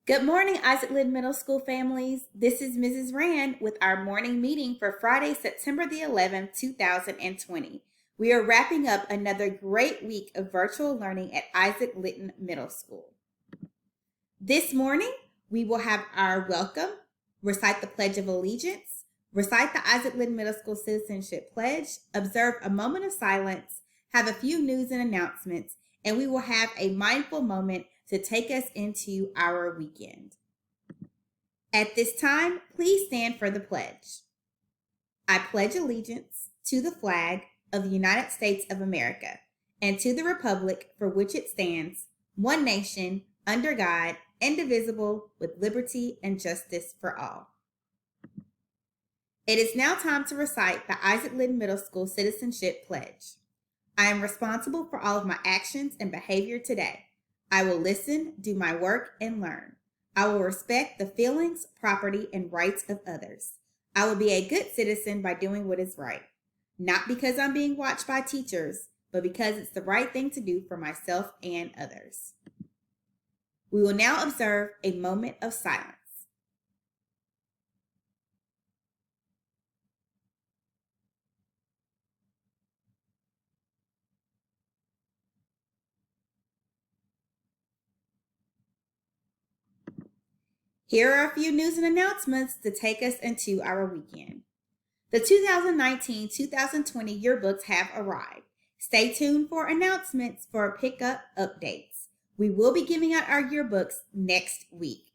Good morning, Isaac Lynn Middle School families. This is Mrs. Rand with our morning meeting for Friday, September the 11th, 2020. We are wrapping up another great week of virtual learning at Isaac Lytton Middle School. This morning, we will have our welcome, recite the Pledge of Allegiance, recite the Isaac Lytton Middle School Citizenship Pledge, observe a moment of silence, have a few news and announcements, and we will have a mindful moment to take us into our weekend. At this time, please stand for the pledge. I pledge allegiance to the flag of the United States of America and to the republic for which it stands, one nation, under God, indivisible, with liberty and justice for all. It is now time to recite the Isaac Lytton Middle School Citizenship Pledge. I am responsible for all of my actions and behavior today. I will listen, do my work, and learn. I will respect the feelings, property, and rights of others. I will be a good citizen by doing what is right. Not because I'm being watched by teachers, but because it's the right thing to do for myself and others. We will now observe a moment of silence. Here are a few news and announcements to take us into our weekend. The 2019-2020 yearbooks have arrived. Stay tuned for announcements for pickup updates. We will be giving out our yearbooks next week.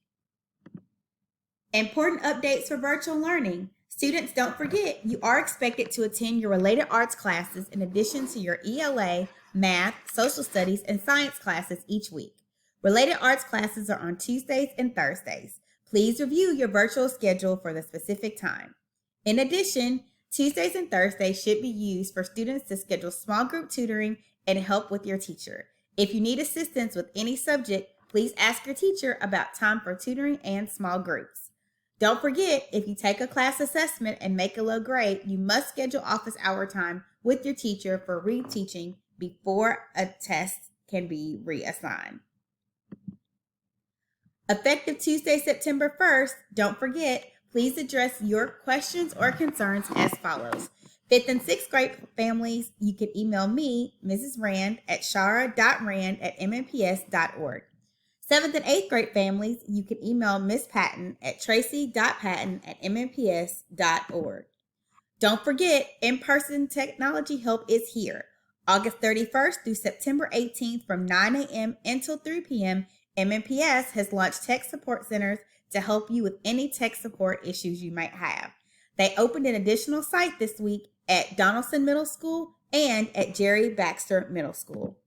Important updates for virtual learning. Students, don't forget, you are expected to attend your related arts classes in addition to your ELA, math, social studies, and science classes each week. Related arts classes are on Tuesdays and Thursdays. Please review your virtual schedule for the specific time. In addition, Tuesdays and Thursdays should be used for students to schedule small group tutoring and help with your teacher. If you need assistance with any subject, please ask your teacher about time for tutoring and small groups. Don't forget, if you take a class assessment and make a low grade, you must schedule office hour time with your teacher for reteaching before a test can be reassigned. Effective Tuesday, September 1st, don't forget, please address your questions or concerns as follows. 5th and 6th grade families, you can email me, Mrs. Rand, at shara.rand@mmps.org. 7th and 8th grade families, you can email Miss Patton at tracy.patton@mmps.org. Don't forget, in-person technology help is here. August 31st through September 18th from 9 a.m. until 3 p.m., MMPS has launched tech support centers to help you with any tech support issues you might have. They opened an additional site this week at Donaldson Middle School and at Jerry Baxter Middle School.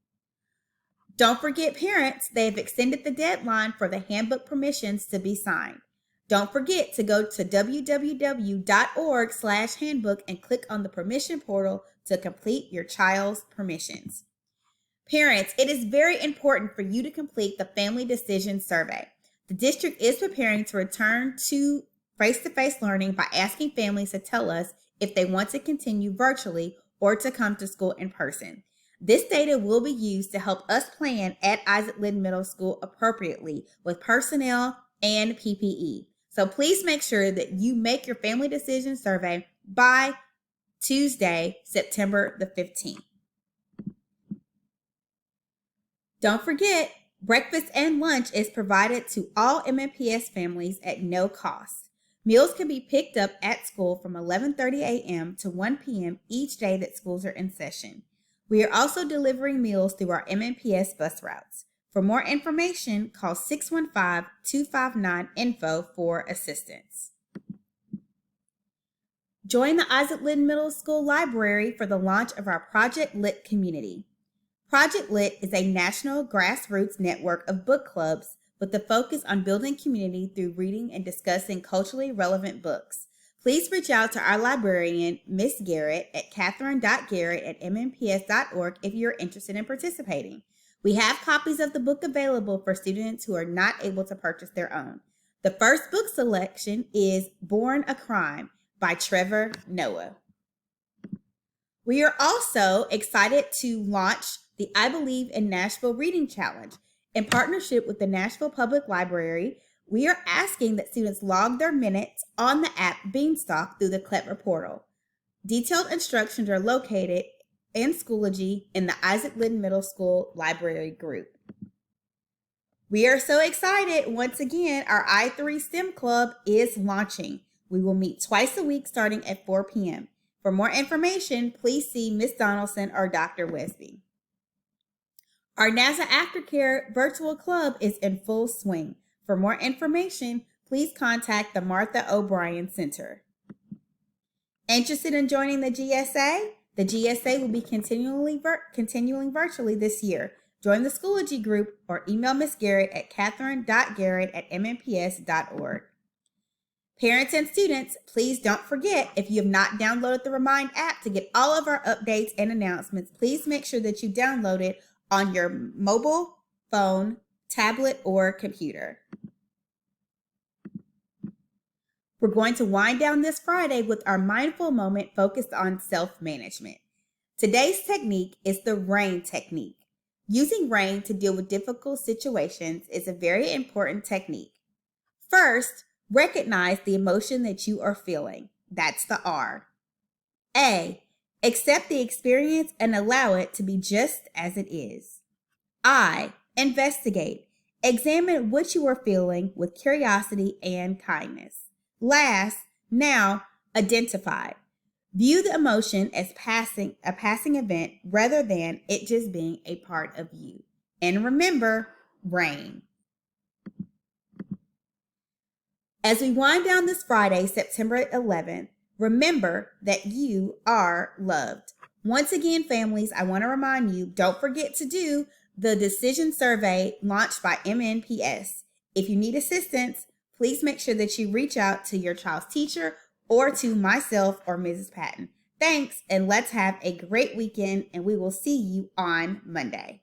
Don't forget, parents, they have extended the deadline for the handbook permissions to be signed. Don't forget to go to www.org/handbook and click on the permission portal to complete your child's permissions. Parents, it is very important for you to complete the Family Decision Survey. The district is preparing to return to face-to-face learning by asking families to tell us if they want to continue virtually or to come to school in person. This data will be used to help us plan at Isaac Lytton Middle School appropriately with personnel and PPE. So please make sure that you make your Family Decision Survey by Tuesday, September the 15th. Don't forget, breakfast and lunch is provided to all MMPS families at no cost. Meals can be picked up at school from 11:30 a.m. to 1 p.m. each day that schools are in session. We are also delivering meals through our MMPS bus routes. For more information, call 615-259-INFO for assistance. Join the Isaac Lytton Middle School Library for the launch of our Project Lit community. Project Lit is a national grassroots network of book clubs with a focus on building community through reading and discussing culturally relevant books. Please reach out to our librarian, Miss Garrett, at catherine.garrett@mmps.org if you're interested in participating. We have copies of the book available for students who are not able to purchase their own. The first book selection is Born a Crime by Trevor Noah. We are also excited to launch the I Believe in Nashville Reading Challenge. In partnership with the Nashville Public Library, We are asking that students log their minutes on the app Beanstalk through the Clever portal. Detailed instructions are located in Schoology in the Isaac Lynn Middle School library group. We are so excited. Once again, our I3 STEM Club is launching. We will meet twice a week starting at 4 p.m. For more information, please see Ms. Donaldson or Dr. Wesby. Our NASA Aftercare Virtual Club is in full swing. For more information, please contact the Martha O'Brien Center. Interested in joining the GSA? The GSA will be continuing virtually this year. Join the Schoology group or email Ms. Garrett at catherine.garrett@mmps.org. Parents and students, please don't forget, if you have not downloaded the Remind app to get all of our updates and announcements, please make sure that you download it on your mobile phone, tablet, or computer. We're going to wind down this Friday with our mindful moment focused on self-management. Today's technique is the RAIN technique. Using RAIN to deal with difficult situations is a very important technique. First, recognize the emotion that you are feeling. That's the R. A, accept the experience and allow it to be just as it is. I, investigate. Examine what you are feeling with curiosity and kindness. Last, now, identify. View the emotion as a passing event rather than it just being a part of you. And remember, RAIN. As we wind down this Friday, September 11th, remember that you are loved. Once again, families, I want to remind you, don't forget to do the decision survey launched by MNPS. If you need assistance, please make sure that you reach out to your child's teacher or to myself or Mrs. Patton. Thanks, and let's have a great weekend, and we will see you on Monday.